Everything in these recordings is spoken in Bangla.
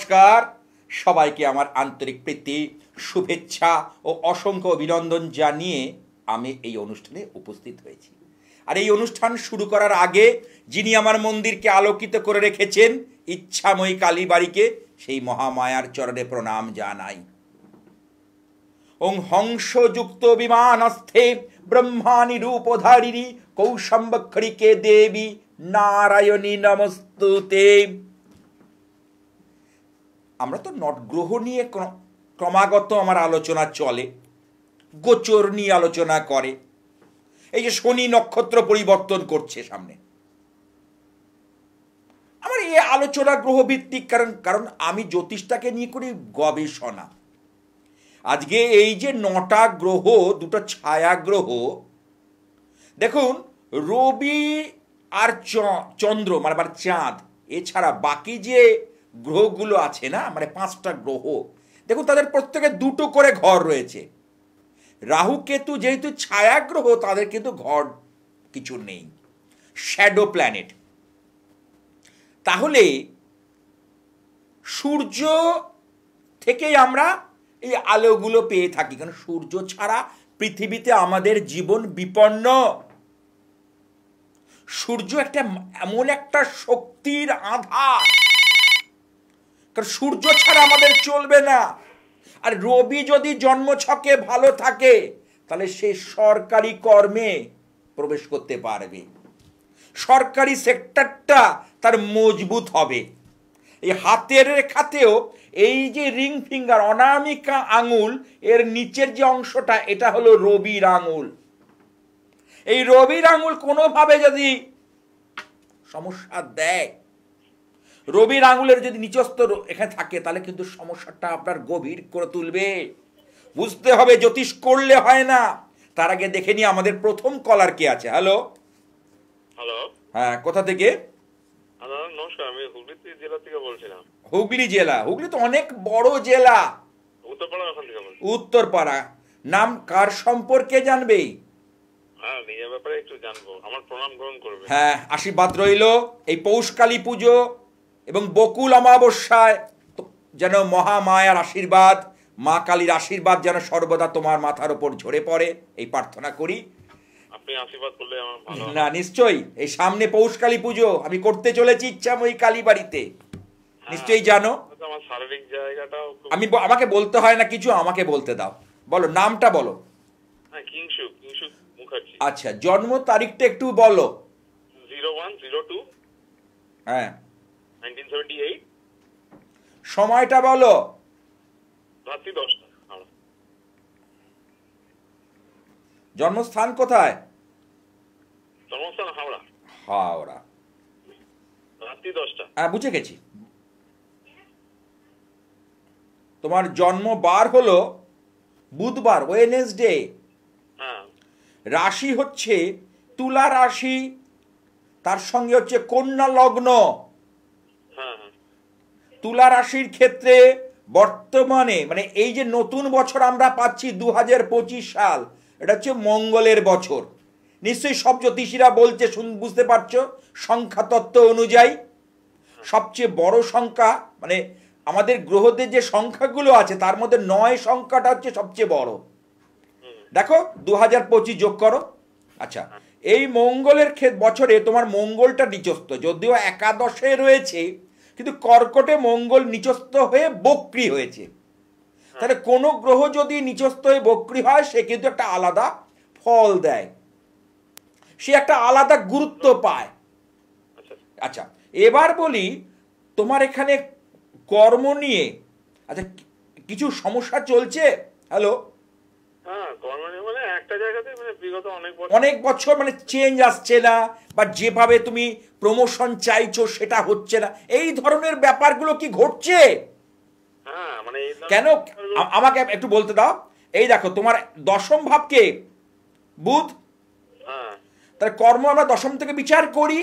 নমস্কার, সবাইকে আমার আন্তরিক প্রীতি, শুভেচ্ছা ও অসংখ্য অভিনন্দন জানিয়ে আমি এই অনুষ্ঠানে উপস্থিত হয়েছি। আর এই অনুষ্ঠান শুরু করার আগে যিনি আমার মন্দিরকে আলোকিত করে রেখেছেন, ইচ্ছাময়ী কালীবাড়িকে, সেই মহামায়ার চরণে প্রণাম জানাই। ওং হংসযুক্ত বিমানস্থে ব্রহ্মাণি রূপধারিণী কৌশম্বক্ষরিকে দেবী নারায়ণী নমস্তুতে। আমরা তো গ্রহ নিয়ে ক্রমাগত আমার আলোচনা চলে, গোচর নিয়ে আলোচনা করে। এই যে শনি নক্ষত্র পরিবর্তন করছে সামনে, আমার এই আলোচনা গ্রহভিত্তিক, কারণ আমি জ্যোতিষটাকে নিয়ে করি গবেষণা। আজকে এই যে 9টা গ্রহ, দুটো ছায়া গ্রহ, দেখুন রবি আর চন্দ্র মানে চাঁদ, এছাড়া বাকি যে গ্রহগুলো আছে না, মানে 5টা গ্রহ, দেখুন তাদের প্রত্যেকে 2টো করে ঘর রয়েছে। রাহু কেতু যেহেতু ছায়া গ্রহ, তাদের কিন্তু ঘর কিছু নেই, শ্যাডো প্ল্যানেট। তাহলে সূর্য থেকেই আমরা এই আলোগুলো পেয়ে থাকি, কারণ সূর্য ছাড়া পৃথিবীতে আমাদের জীবন বিপন্ন। সূর্য এমন একটা শক্তির আধার, কারণ সূর্য ছাড়া আমাদের চলবে না। আর রবি যদি জন্মছকে ভালো থাকে, তাহলে সে সরকারি কর্মে প্রবেশ করতে পারবে, সরকারি সেক্টরটা তার মজবুত হবে। এই হাতের রেখাতেও এই যে রিং ফিঙ্গার, অনামিকা আঙুল, এর নিচের যে অংশটা, এটা হলো রবির আঙুল। এই রবির আঙুল কোনোভাবে যদি সমস্যা দেয়, রবির আঙুলের যদি নিচস্থ এখানে থাকে, তাহলে কিন্তু সমস্যাটা আপনার গভীর করে তুলবে। বুঝতে হবে, জ্যোতিষ করলে হয় না। তার আগে দেখে নিই আমাদের প্রথম কলার কে আছে। হ্যালো। হ্যালো। হ্যাঁ, কোথা থেকে? নমস্কার, আমি হুগলি জেলা থেকে বলছিলাম। হুগলি জেলা? হুগলি তো অনেক বড় জেলা। উত্তরপাড়া ওখান থেকে বলছি। উত্তরপাড়া। নাম কার সম্পর্কে জানবে? হ্যাঁ, নিজের ব্যাপারে একটু জানবো, আমার প্রণাম গ্রহণ করবে। হ্যাঁ, আশীর্বাদ রইল। এই পৌষকালী পুজো এবং বকুল অমাবস্যায় যেন মহামায়ার আশীর্বাদ, মা কালীর আশীর্বাদ যেন সর্বদা তোমার মাথার উপর ঝরে পড়ে, এই প্রার্থনা করি। আপনি আশীর্বাদ করলে আমার ভালো। না, নিশ্চয়ই। এই সামনে পৌষকালী পুজো আমি করতে চলেছি ইচ্ছাময়ী কালীবাড়িতে, নিশ্চয়ই জানো। আমার শারীরিক জায়গাটাও আমাকে বলতে হয় না কিছু, আমাকে বলতে দাও। বলো, নামটা বলো। হ্যাঁ, কিংসু মুখার্জি। আচ্ছা, জন্ম তারিখটা একটু বলো। 0102 হ্যাঁ, 1978। সময়টা বলো। রাত্রি 10টা। জন্মস্থান কোথায়? জন্মস্থান হাওড়া। হাওড়া। রাত্রি 10টা। হ্যাঁ, বুঝে গেছি। তোমার জন্ম বার হলো বুধবার, ওয়েডনেসডে। হ্যাঁ। রাশি হচ্ছে তুলা রাশি, তার সঙ্গে হচ্ছে কন্যা লগ্ন। হ্যাঁ। তুলা রাশির ক্ষেত্রে বর্তমানে মানে এই যে নতুন বছর আমরা পাচ্ছি 2025 সাল, এটা হচ্ছে মঙ্গলের বছর। নিশ্চয়ই সব জ্যোতিষীরা বলছে, বুঝতে পারছো, সংখ্যা তত্ত্ব অনুযায়ী সবচেয়ে বড় সংখ্যা, মানে আমাদের গ্রহদের যে সংখ্যাগুলো আছে তার মধ্যে 9 সংখ্যাটা হচ্ছে সবচেয়ে বড়। দেখো 2025 যোগ করো। আচ্ছা, এই মঙ্গলের বছরে তোমার মঙ্গলটা নিচস্থ, যদিও একাদশে রয়েছে, কিন্তু কর্কটে মঙ্গল নিচস্থ হয়ে বক্রী হয়েছে। তাহলে কোনো গ্রহ যদি নিচস্থ হয়ে বক্রী হয়, সে কিন্তু একটা আলাদা ফল দেয়, সে একটা আলাদা গুরুত্ব পায়। আচ্ছা, এবার বলি তোমার এখানে কর্ম নিয়ে। আচ্ছা, কিছু সমস্যা চলছে? হ্যালো। হ্যাঁ, কর্ম নিয়ে মানে একটা জায়গাতে মানে বিগত অনেক বছর মানে চেঞ্জ আসছে না, বা যেভাবে তুমি প্রমোশন চাইছো সেটা হচ্ছে না, এই ধরনের ব্যাপারগুলো কি ঘটছে? হ্যাঁ, মানে কেন আমাকে একটু বলতে দাও। এই দেখো, তোমার দশম ভাবকে বুধ, হ্যাঁ, তাহলে কর্ম আমরা দশম থেকে বিচার করি।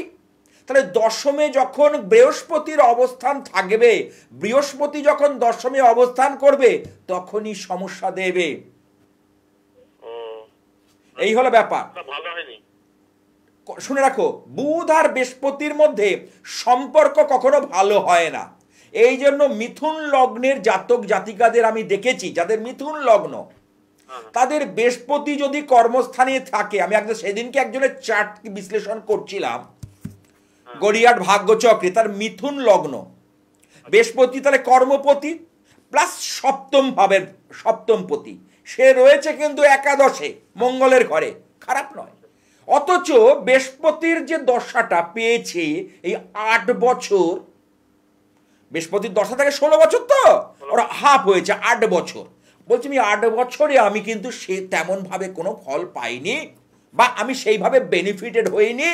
তাহলে দশমে যখন বৃহস্পতির অবস্থান থাকবে, বৃহস্পতি যখন দশমে অবস্থান করবে, তখনই সমস্যা দেবে। এই হলো ব্যাপার। ভালো হয়নি। শুনে রাখো, বুধ আর বৃহস্পতির মধ্যে সম্পর্ক কখনো ভালো হয় না। এই জন্য মিথুন লগ্নের জাতক জাতিকাদের আমি দেখেছি, যাদের মিথুন লগ্ন, তাদের বৃহস্পতি যদি কর্মস্থানে থাকে, আমি একদম সেদিনকে একজনের চার্ট বিশ্লেষণ করছিলাম, গড়িয়াট ভাগ্যচক্রে, তার মিথুন লগ্ন, বৃহস্পতি তাহলে কর্মপতি প্লাস সপ্তম ভাবের সপ্তমপতি, সে রয়েছে কিন্তু একাদশে মঙ্গলের ঘরে, খারাপ নয়। অথচ বৃহস্পতির যে দশাটা পেয়েছে এই 8 বছর, বৃহস্পতির দশা থেকে 16 বছর, তো ওরা হাফ হয়েছে 8 বছর। বলছি আমি 8 বছরে আমি কিন্তু সে তেমনভাবে কোনো ফল পাইনি, বা আমি সেইভাবে বেনিফিটেড হইনি।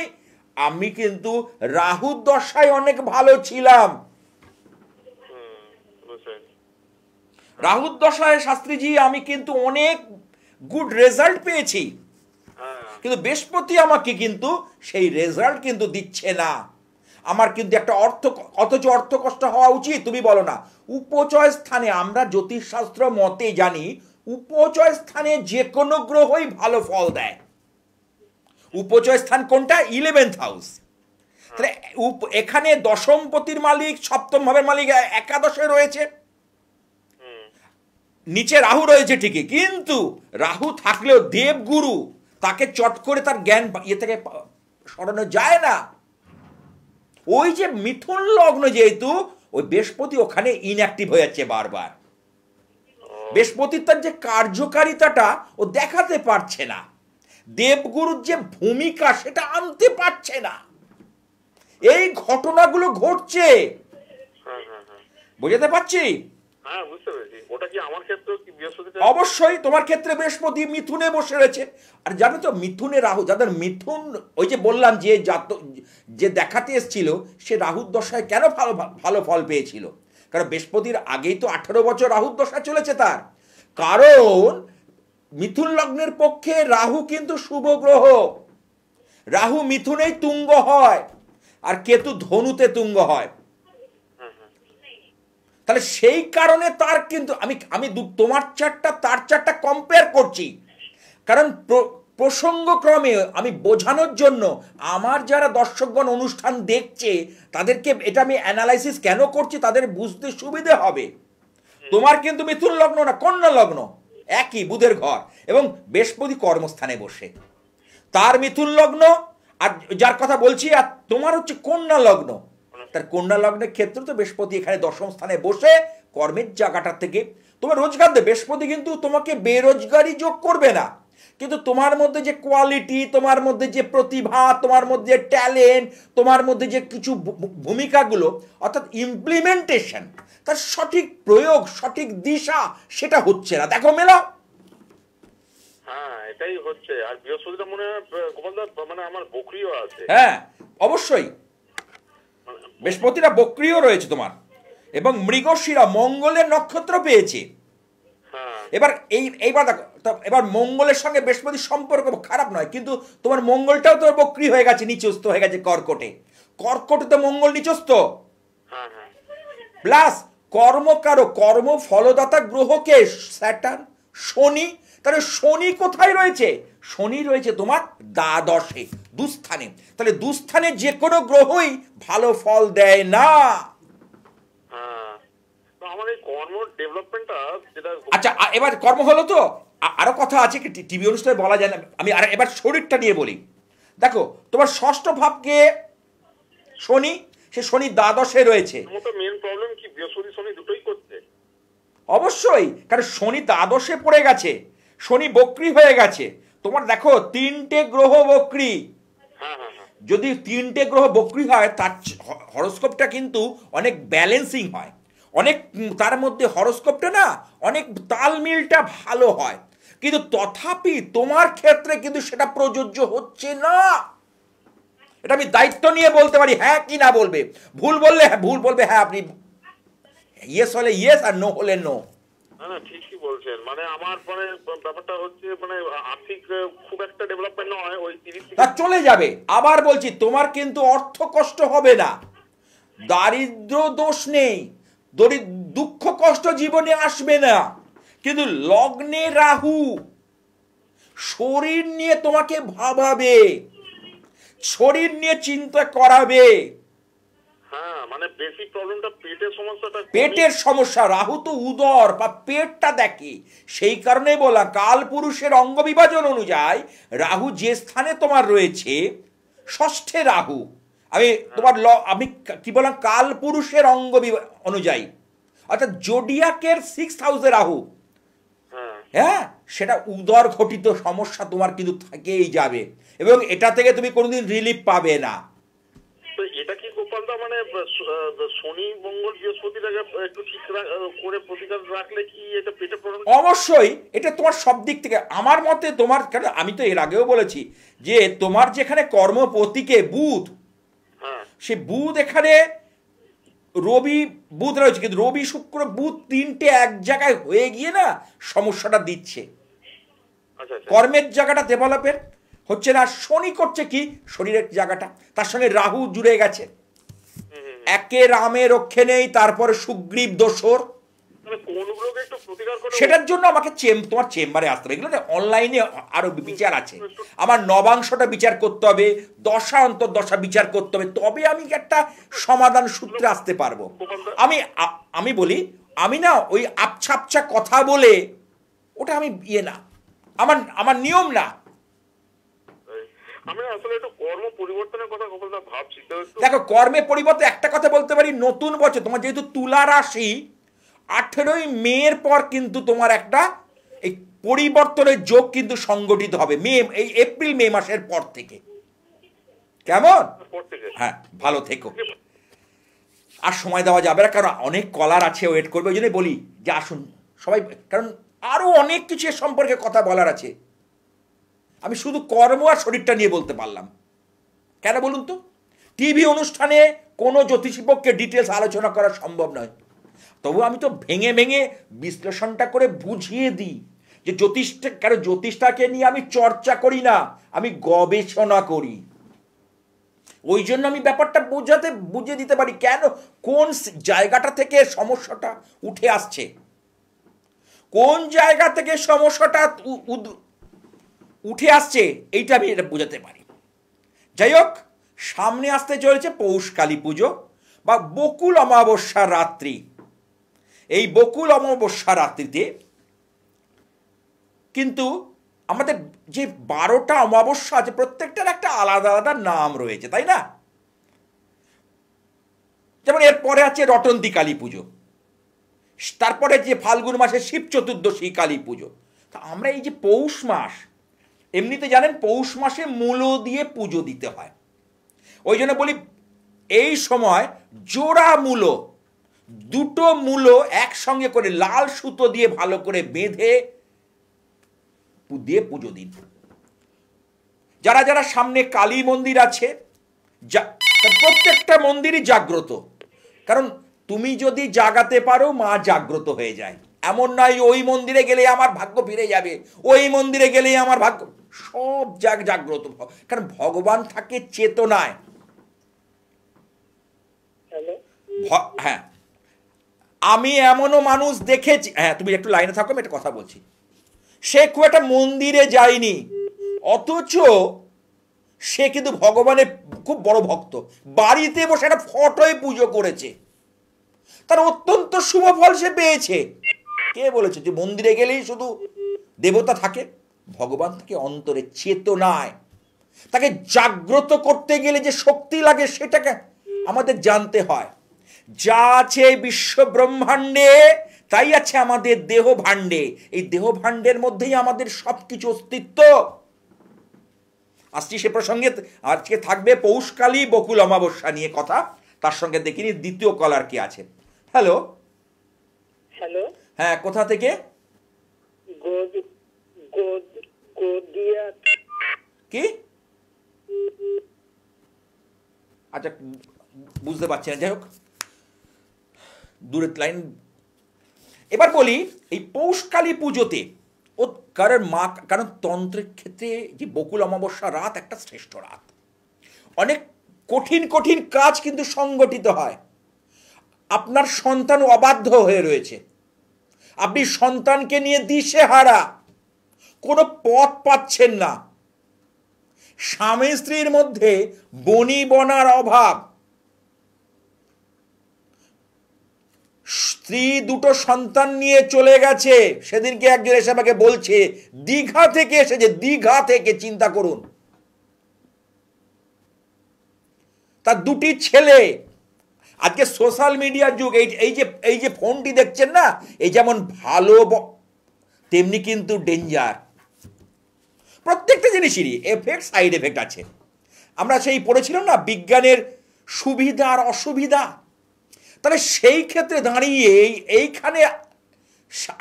আমি কিন্তু রাহুর দশায় অনেক ভালো ছিলাম। রাহুর দশায় শাস্ত্রীজি আমি কিন্তু অনেক গুড রেজাল্ট পেয়েছি, কিন্তু বৃহস্পতি আমাকে কিন্তু সেই রেজাল্ট কিন্তু দিচ্ছে না। আমার কিন্তু একটা অথচ অর্থ কষ্ট হওয়া উচিত, তুমি বলো না? উপচয় স্থানে আমরা জ্যোতিষশাস্ত্র মতে জানি, উপচয় স্থানে যে কোনো গ্রহই ভালো ফল দেয়। উপচয় স্থান কোনটা? 11th house. তাহলে এখানে দশমপতির মালিক, সপ্তম ভাবের মালিক একাদশে রয়েছে, নিচে রাহু রয়েছে ঠিকই, কিন্তু রাহু থাকলেও দেবগুরু তাকে চট করে তার জ্ঞান ইয়ে থেকে সরানো যায় না। ওই যে মিথুন লগ্ন, যেহেতু ওই বৃহস্পতি ওখানে ইনঅ্যাক্টিভ হয়ে যাচ্ছে বারবার, বৃহস্পতির তার যে কার্যকারিতাটা ও দেখাতে পারছে না, দেবগুরুর যে ভূমিকা সেটা আনতে পারছে না। এই ঘটনাগুলো ঘটছে, বুঝতে পারছি? অবশ্যই তোমার ক্ষেত্রে বৃহস্পতি মিথুনে বসে রয়েছে। আর জানো তো মিথুনে রাহু, যাদের মিথুন, ওই যে বললাম যে যে দেখাতে এসেছিল সে রাহুর দশায় কেন ভালো ফল পেয়েছিল, কারণ বৃহস্পতির আগেই তো 18 বছর রাহুর দশা চলেছে তার। কারণ মিথুন লগ্নের পক্ষে রাহু কিন্তু শুভ গ্রহ, রাহু মিথুনেই তুঙ্গ হয় আর কেতু ধনুতে তুঙ্গ হয়। তাহলে সেই কারণে তার কিন্তু আমি তোমার চারটা তার চারটা কম্পেয়ার করছি, কারণ প্রসঙ্গক্রমে আমি বোঝানোর জন্য আমার যারা দর্শকগণ অনুষ্ঠান দেখছে তাদেরকে এটা আমি অ্যানালাইসিস কেন করছি, তাদের বুঝতে সুবিধে হবে। তোমার কিন্তু মিথুন লগ্ন না, কন্যা লগ্ন, একই বুধের ঘর, এবং বৃহস্পতি কর্মস্থানে বসে, তার মিথুন লগ্ন, আর যার কথা বলছি আর তোমার হচ্ছে কন্যা লগ্ন। তার কন্যা লগ্নের ক্ষেত্রে তো বৃহস্পতি এখানে দশম স্থানে বসে কর্মের জায়গাটা থেকে তোমার রোজগার দেবে। বৃহস্পতি কিন্তু তোমাকে বেরোজগারি যোগ করবে না, কিন্তু তোমার মধ্যে যে কোয়ালিটি, তোমার মধ্যে যে প্রতিভা, তোমার মধ্যে ট্যালেন্ট, তোমার মধ্যে যে কিছু ভূমিকাগুলো, অর্থাৎ ইমপ্লিমেন্টেশন, তার সঠিক প্রয়োগ, সঠিক দিশা সেটা হচ্ছে না। দেখো মেলা, হ্যাঁ এটাই হচ্ছে। আর বৃহস্পতিটা মনে হয় মানে আমার বকরিও আছে। হ্যাঁ অবশ্যই বৃহস্পতিটা বক্রিয় রয়েছে তোমার, এবং মৃগশিরা মঙ্গলের নক্ষত্র পেয়েছে। এইবার দেখো, এবার মঙ্গলের সঙ্গে বৃহস্পতির সম্পর্ক খারাপ নয়, কিন্তু তোমার মঙ্গলটাও তো বক্রি হয়ে গেছে, নিচস্থ হয়ে গেছে কর্কটে। কর্কটে তো মঙ্গল নিচস্থ, প্লাস কর্মকারক কর্ম ফলদাতা গ্রহকে স্যাটার্ন, শনি। তাহলে শনি কোথায় রয়েছে? শনি রয়েছে তোমার দ্বাদশে, দুস্থানে। তাহলে দুস্থানে যে কোনো গ্রহই ভালো ফল দেয় না। আচ্ছা এবার কর্ম হলো তো, আরো কথা আছে, টিভি অনুষ্ঠানে বলা যায় না, আমি আর এবার শরীরটা নিয়ে বলি। দেখো তোমার ষষ্ঠ ভাবকে শনি, সে শনি দ্বাদশে রয়েছে। অবশ্যই, কারণ শনি দ্বাদশে পড়ে গেছে, শনি বক্রি হয়ে গেছে। তোমার দেখো 3টে গ্রহ বক্রি, যদি 3টে গ্রহ বক্রি হয় তার হরোস্কোপটা কিন্তু অনেক ব্যালেন্সিং হয়, অনেক তার মধ্যে হরোস্কোপটা না অনেক তালমিলটা ভালো হয়, কিন্তু তথাপি তোমার ক্ষেত্রে কিন্তু সেটা প্রযোজ্য হচ্ছে না। এটা আমি দায়িত্ব নিয়ে বলতে পারি। হ্যাঁ কি না বলবে, ভুল বললে হ্যাঁ, ভুল বলবে হ্যাঁ, আপনি ইয়েস হলে ইয়েস আর নো হলে নো। না ঠিকই বলছেন, মানে আমার মানে ব্যাপারটা হচ্ছে মানে আর্থিক খুব একটা ডেভেলপমেন্ট নয়, ওই 30 তা চলে যাবে। আবার বলছি তোমার কিন্তু অর্থ কষ্ট হবে না, দারিদ্র দোষ নেই, দুঃখ কষ্ট জীবনে আসবে না, কিন্তু লগ্নে রাহু শরীর নিয়ে তোমাকে ভাবাবে, শরীর নিয়ে চিন্তা করাবে। হ্যাঁ মানে বেসিক প্রবলেমটা পেটের সমস্যাটা, পেটের সমস্যা। রাহু তো উদর বা পেটটা দেখে, সেই কারণে বলা কাল পুরুষের অঙ্গ বিভাজন অনুযায়ী রাহু যে স্থানে তোমার রয়েছে, ষষ্ঠে রাহু, আমি তোমার আমি কি বললাম, কাল পুরুষের অঙ্গ অনুযায়ী, অর্থাৎ জোডিয়াকের 6th হাউসে রাহু, হ্যাঁ, সেটা উদর ঘটিত সমস্যা তোমার কিন্তু থেকেই যাবে, এবং এটা থেকে তুমি কোনোদিন রিলিফ পাবে না। তো এটা কি গোপালদা মানে শনি মঙ্গল বৃহস্পতিটাকে একটু ঠিক করে প্রতিকার রাখলে কি এটা পেটে প্রবলেম? অবশ্যই, এটা তোমার সব দিক থেকে আমার মতে তোমার, কারণ আমি তো এর আগেও বলেছি যে তোমার যেখানে কর্মপতিকে বুধ, সে বুধ এখানে রবি বুধ রয়েছে, কিন্তু রবি শুক্র বুধ তিনটে এক জায়গায় হয়ে গিয়ে না সমস্যাটা দিচ্ছে। কর্মের জায়গাটা ডেভেলপের হচ্ছে না, শনি করছে কি শরীরের জায়গাটা, তার সঙ্গে রাহু জুড়ে গেছে, একে রামে রক্ষে নেই, তারপরে সুগ্রীব দোসর, সেটার জন্য আমাকে তোমার চেম্বারে আসতে হবে। এগুলো অনলাইনে আরো বিচার আছে, আমার নবাংশটা বিচার করতে হবে, দশা অন্তর্দশা বিচার করতে হবে, তবে আমি একটা সমাধান সূত্রে আসতে পারবো। আমি বলি, আমি না ওই আবছা আবছা কথা বলে ওটা আমি না, আমার নিয়ম না। আমি আসলে একটু কর্ম পরিবর্তনের কথা ভাবছি। দেখো, কর্মে পরিবর্তন একটা কথা বলতে পারি, নতুন বছর তোমার যেহেতু তুলা রাশি, 18ই মের পর কিন্তু তোমার একটা এই পরিবর্তনের যোগ কিন্তু সংগঠিত হবে, এই এপ্রিল মে মাসের পর থেকে। কেমন? হ্যাঁ, ভালো থেকো। আর সময় দেওয়া যাবে না, কারণ অনেক কলার আছে, ওয়েট করবে, ওই জন্যই বলি যে আসুন সবাই, কারণ আরো অনেক কিছু এর সম্পর্কে কথা বলার আছে। আমি শুধু কর্ম আর শরীরটা নিয়ে বলতে পারলাম, কেন বলুন তো? টিভি অনুষ্ঠানে কোনো জ্যোতিষীর পক্ষে ডিটেলস আলোচনা করা সম্ভব নয়, তবু আমি তো ভেঙে ভেঙে বিশ্লেষণটা করে বুঝিয়ে দিই যে কারণ জ্যোতিষটাকে নিয়ে আমি চর্চা করি না, আমি গবেষণা করি। ওই জন্য আমি ব্যাপারটা বুঝিয়ে দিতে পারি কেন, কোন জায়গাটা থেকে সমস্যাটা উঠে আসছে, কোন জায়গা থেকে সমস্যাটা উঠে আসছে, এইটা আমি এটা বোঝাতে পারি। যাই হোক, সামনে আসতে চলেছে পৌষ কালী পুজো বা বকুল অমাবস্যা রাত্রি। এই বকুল অমাবস্যা রাত্রিতে কিন্তু আমাদের যে 12টা অমাবস্যা আছে, প্রত্যেকটার একটা আলাদা আলাদা নাম রয়েছে, তাই না? যেমন এরপরে আছে রটন্তী কালী পুজো, তারপরে যে ফাল্গুন মাসে শিব চতুর্দশী কালী পুজো। তা আমরা এই যে পৌষ মাস, এমনিতে জানেন পৌষ মাসে মূলো দিয়ে পুজো দিতে হয়, ওই জন্য বলি এই সময় জোড়া মূলো, দুটো মূলো একসঙ্গে করে লাল সুতো দিয়ে ভালো করে বেঁধে দিয়ে পুজো দিন। যারা যারা সামনে কালী মন্দির আছে, প্রত্যেকটা মন্দিরই জাগ্রত, কারণ তুমি যদি জাগাতে পারো মা জাগ্রত হয়ে যায়। এমন নয় ওই মন্দিরে গেলে আমার ভাগ্য ফিরে যাবে, ওই মন্দিরে গেলেই আমার ভাগ্য, সব জাগ্রত, কারণ ভগবান থাকে চেতনায়। হ্যাঁ, আমি এমনও মানুষ দেখেছি, হ্যাঁ তুমি একটু লাইনে থাকো, আমি একটা কথা বলছি, সে খুব একটা মন্দিরে যায়নি, অথচ সে কিন্তু ভগবানের খুব বড় ভক্ত, বাড়িতে বসে একটা ফটোয় পুজো করেছে, তার অত্যন্ত শুভ ফল সে পেয়েছে। কে বলেছে যে মন্দিরে গেলেই শুধু দেবতা থাকে? ভগবান থাকে অন্তরে, চেতনায়। তাকে জাগ্রত করতে গেলে যে শক্তি লাগে সেটাকে আমাদের জানতে হয়। যা আছে বিশ্ব ব্রহ্মাণ্ডে তাই আছে আমাদের দেহ ভাণ্ডে, এই দেহ ভাণ্ডের মধ্যেই আমাদের সবকিছু অস্তিত্ব। আসছি সে প্রসঙ্গে, আজকে থাকবে পৌষকালী বকুল অমাবস্যা নিয়ে কথা, তার সঙ্গে দেখিনি দ্বিতীয় কলার কি আছে। হ্যালো, হ্যালো, হ্যাঁ কোথা থেকে? কি? আচ্ছা বুঝতে পারছি না, যাই হোক দূরের লাইন। এবার বলি, এই পৌষকালী পুজোতে কারণ তন্ত্রের ক্ষেত্রে যে বকুল অমাবস্যা রাত একটা শ্রেষ্ঠ রাত, অনেক কঠিন কঠিন কাজ কিন্তু সংগঠিত হয়। আপনার সন্তান অবাধ্য হয়ে রয়েছে, আপনি সন্তানকে নিয়ে দিশেহারা, কোনো পথ পাচ্ছেন না, স্বামী স্ত্রীর মধ্যে বনিবনার অভাব, স্ত্রী দুটো সন্তান নিয়ে চলে গেছে। সেদিনকে একজন এসে আমাকে বলছে দীঘা থেকে এসেছে, দীঘা থেকে, চিন্তা করুন। তার দুটি ছেলে। আজকে সোশ্যাল মিডিয়ার যুগ। এই যে ফোনটি দেখছেন না, এই যেমন ভালো তেমনি কিন্তু ডেঞ্জার। প্রত্যেকটা জিনিসেরই এফেক্ট, সাইড এফেক্ট আছে। আমরা সেই পড়েছিলাম না বিজ্ঞানের সুবিধা আর অসুবিধা। তাহলে সেই ক্ষেত্রে দাঁড়িয়ে এইখানে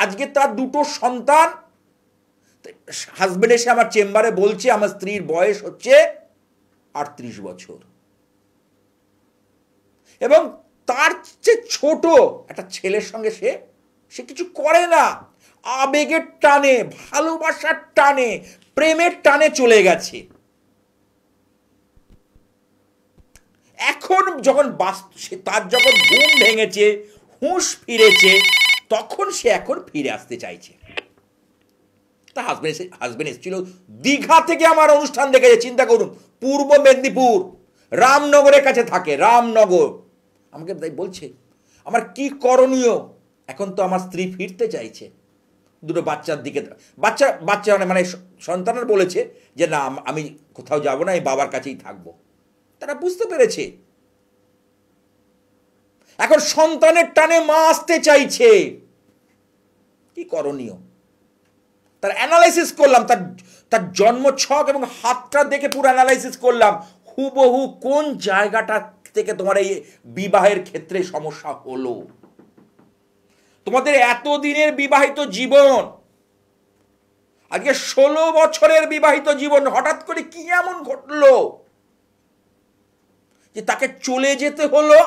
আজকে তার দুটো সন্তান, হাজবেন্ড এসে আমার চেম্বারে বলছে আমার স্ত্রীর বয়স হচ্ছে 38 বছর, এবং তার চেয়ে ছোট একটা ছেলের সঙ্গে সে কিছু করে না। আবেগের টানে, ভালোবাসার টানে, প্রেমের টানে চলে গেছে। এখন যখন তার যখন ঘুম ভেঙেছে, হুঁশ ফিরেছে, তখন সে এখন ফিরে আসতে চাইছে। তার হাজবেন্ড এসেছিল দীঘা থেকে আমার অনুষ্ঠান দেখেছে। চিন্তা করুন, পূর্ব মেদিনীপুর রামনগরের কাছে থাকে, রামনগর। আমাকে তাই বলছে আমার কি করণীয়। এখন তো আমার স্ত্রী ফিরতে চাইছে, দুটো বাচ্চার দিকে, বাচ্চা মানে সন্তানের বলেছে যে না আমি কোথাও যাব না, এই বাবার কাছেই থাকবো। তারা বুঝতে পেরেছে এখন সন্তানের টানে মা আসতে চাইছে। কি করণীয়? তার অ্যানালাইসিস করলাম, তার জন্ম ছক এবং হাতটা দেখে পুরো অ্যানালাইসিস করলাম, হুবহু কোন জায়গাটা থেকে তোমার এই বিবাহের ক্ষেত্রে সমস্যা হলো। তোমাদের এতদিনের বিবাহিত জীবন, আজকে 16 বছরের বিবাহিত জীবন, হঠাৎ করে কি এমন ঘটলো যে তাকে চলে যেতে হলো?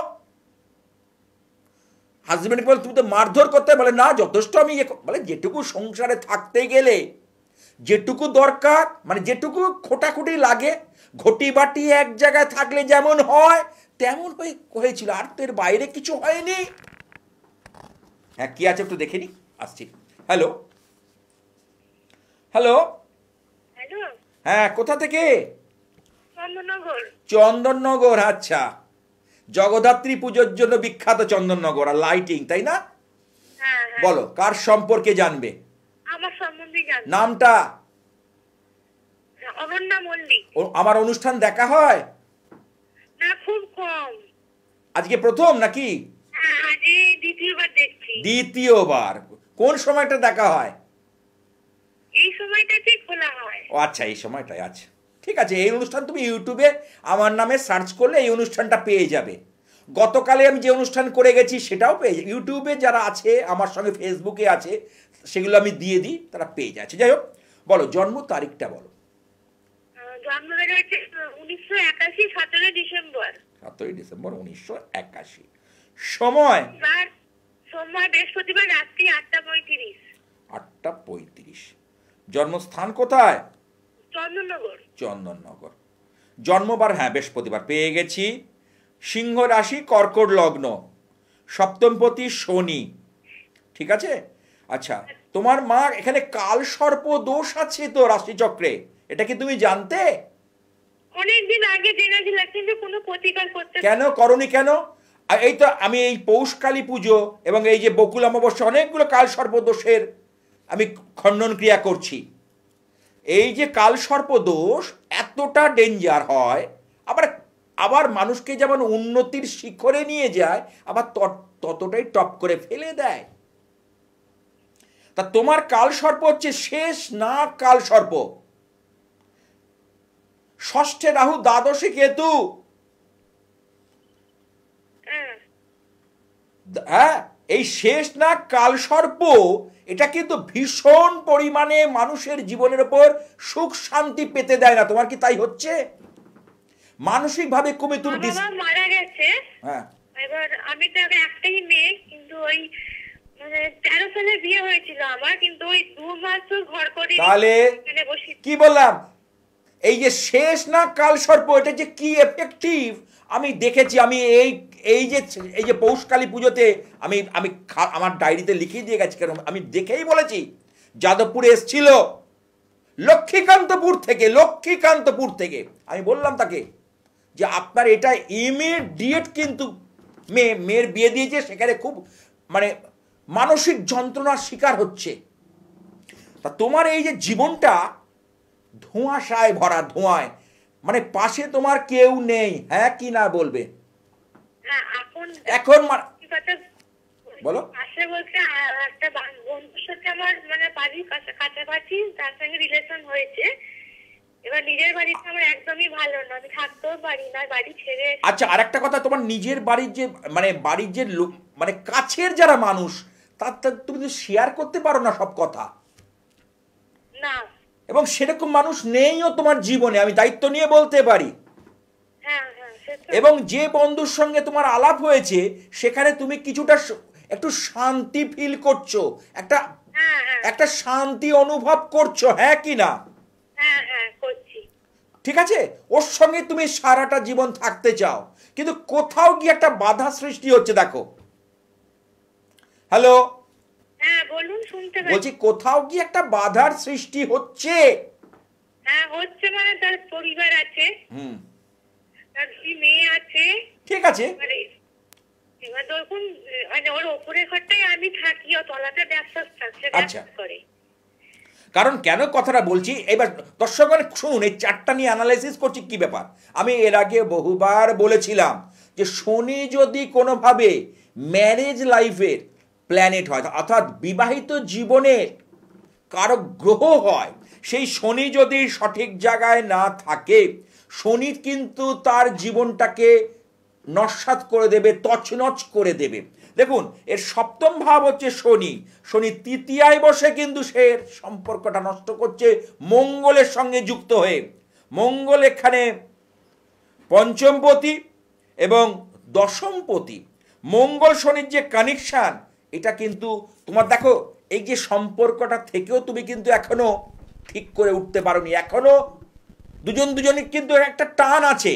হাজবেন্ডকে বলে তুমি তো মারধর করতে, বলে না যথেষ্ট, আমি বলে যেটুকু সংসারে থাকতে গেলে যেটুকু দরকার, মানে যেটুকু খোটাখুটি লাগে, ঘটি বাটি এক জায়গায় থাকলে যেমন হয় তেমন হয়েছিল, আর তো এর বাইরে কিছু হয়নি। হ্যাঁ, কি আছে একটু দেখে নি, আসছি। হ্যালো হ্যালো হ্যালো, হ্যাঁ, কোথা থেকে? চন্দননগর। চন্দননগর, আচ্ছা। জগদ্ধাত্রী পুজোর জন্য বিখ্যাত চন্দননগর, আর লাইটিং, তাই না? হ্যাঁ, বলো কার সম্পর্কে জানবে? আমার সম্বন্ধে জানতে। নামটা? অনন্যা মল্লিক। আমার অনুষ্ঠান দেখা হয়? না, খুব কম। আজকে প্রথম নাকি? হ্যাঁ, আজকে দ্বিতীয়বার দেখছি। দ্বিতীয়বার? কোন সময়টা দেখা হয়? এই সময়টাতে খোলা হয়। ও আচ্ছা, এই সময়টাই। আচ্ছা, ঠিক আছে। এই অনুষ্ঠান তুমি ইউটিউবে আমার নামে সার্চ করলে এই অনুষ্ঠানটা পেয়ে যাবে। গতকালে আমি যে অনুষ্ঠান করে গেছি সেটাও পেয়ে যাবে ইউটিউবে। যারা আছে আমার সঙ্গে ফেসবুকে আছে, সেগুলো আমি দিয়ে দিই, তারা পেয়ে যাচ্ছে। যাই হোক, বলো জন্ম তারিখটা বলো। জন্ম হয়েছে 1981, 17 ডিসেম্বর। 17 ডিসেম্বর 1981। সময়? সোমবার, বৃহস্পতিবার, রাত্রি 8:35। 8:35। জন্মস্থান কোথায়? চন্দননগর। চন্দননগর। জন্মবার? হ্যাঁ, বৃহস্পতিবার পেয়ে গেছি। সিংহ রাশি, কর্কট লগ্ন, সপ্তমপতি শনি, ঠিক আছে। আচ্ছা, তোমার মা এখানে কাল সর্প দোষ আছে তো রাশিচক্রে, এটা কি তুমি জানতে? অনেকদিন আগে জেনেছিলাম, কিন্তু কোনো প্রতিকার করতে। কেন করনি কেন? এই তো আমি এই পৌষকালী পুজো এবং এই যে বকুল অমাবস্যা, অনেকগুলো কাল সর্প দোষের আমি খণ্ডন ক্রিয়া করছি। এই যে কাল সর্প দোষ এতটা ডেঞ্জার হয়, আবার মানুষকে যেমন উন্নতির শিখরে নিয়ে যায়, আবার ততটাই টপ করে ফেলে দেয়। তা তোমার কাল সর্প হচ্ছে শেষ না কাল সর্প, ষষ্ঠে রাহু, দ্বাদশে কেতু। হ্যাঁ, এই শেষ না কাল সর্প, এটা কিন্তু ভীষণ পরিমাণে মানুষের জীবনের উপর সুখ শান্তি পেতে দেয় না। তোমার কি তাই হচ্ছে? মানসিক ভাবে তুমি মারা গেছে। হ্যাঁ, এবার আমি তো একটাই মেয়ে, কিন্তু ওই 13 সালে বিয়ে হয়েছিল আমার, কিন্তু ওই 2 মাস ঘর করে। তাহলে কি বললাম, এই যে শেষ না কাল সর্প, এটা যে কি এফেক্টিভ আমি দেখেছি। আমি এই যে পৌষকালী পুজোতে আমি আমার ডায়েরিতে লিখিয়ে দিয়ে গেছি, কারণ আমি দেখেই বলেছি। যাদবপুরে এসেছিল লক্ষ্মীকান্তপুর থেকে আমি বললাম তাকে যে আপনার এটা ইমিডিয়েট, কিন্তু মেয়ের বিয়ে দিয়েছে, সেখানে খুব মানে মানসিক যন্ত্রণার শিকার হচ্ছে। তা তোমার এই যে জীবনটা ধোঁয়াশায় ভরা, ধোঁয়ায়, মানে পাশে তোমার কেউ নেই, হ্যাঁ কি না বলবে? এখন বলো। পাশে বলতে একটা বন্ধুর সাথে আমার মানে বাড়ির কাছাকাছি, তার সঙ্গে রিলেশন হয়েছে। এবার নিজের বাড়িতে আমার একদমই ভালো না, আমি থাকতেও পারি না, বাড়ি ছেড়ে। আচ্ছা, আর একটা কথা, তোমার নিজের বাড়ির যে মানে বাড়ির যে মানে কাছের যারা মানুষ, তার তুমি তো শেয়ার করতে পারো না সব কথা না, এবং সেরকম মানুষ নেইও তোমার জীবনে, আমি দায়িত্ব নিয়ে বলতে পারি। এবং যে বন্ধুর সঙ্গে তোমার আলাপ হয়েছে সেখানে তুমি কিছুটা একটু শান্তি ফিল করছো, একটা শান্তি অনুভব করছো, হ্যাঁ কি না? ঠিক আছে, ওর সঙ্গে তুমি সারাটা জীবন থাকতে চাও, কিন্তু কোথাও গিয়ে একটা বাধা সৃষ্টি হচ্ছে। দেখো, হ্যালো, হ্যাঁ বলুন, শুনতে পাচ্ছি। বলছি কোথাও কি একটা বাধার সৃষ্টি হচ্ছে? হ্যাঁ হচ্ছে, মানে তার পরিবার আছে, তার দুই মেয়ে আছে। ঠিক আছে, এবার দেখুন, মানে ওর উপরের ঘরটাই আমি থাকি, ও তলাতে ব্যবসা করে। কারণ কেন কথাটা বলছি, এবার দর্শকগণ শুনুন, এই চারটা নিয়ে অ্যানালাইসিস করছি কি ব্যাপার। আমি এর আগে বহুবার বলেছিলাম যে শনি যদি কোনোভাবে ম্যারেজ লাইফের প্ল্যানেট হয়, অর্থাৎ বিবাহিত জীবনের কারো গ্রহ হয়, সেই শনি যদি সঠিক জায়গায় না থাকে, শনি কিন্তু তার জীবনটাকে নস্যাৎ করে দেবে, তছনছ করে দেবে। দেখুন, এর সপ্তম ভাব হচ্ছে শনি। শনি তৃতীয়ায় বসে কিন্তু সে সম্পর্কটা নষ্ট করছে মঙ্গলের সঙ্গে যুক্ত হয়ে। মঙ্গল এখানে পঞ্চমপতি এবং দশমপতি। মঙ্গল শনির যে কানেকশান, এটা কিন্তু তোমার দেখো, এই যে সম্পর্কটা থেকেও তুমি কিন্তু এখনো ঠিক করে উঠতে পারোনি, এখনো দুজনের কিন্তু একটা টান আছে,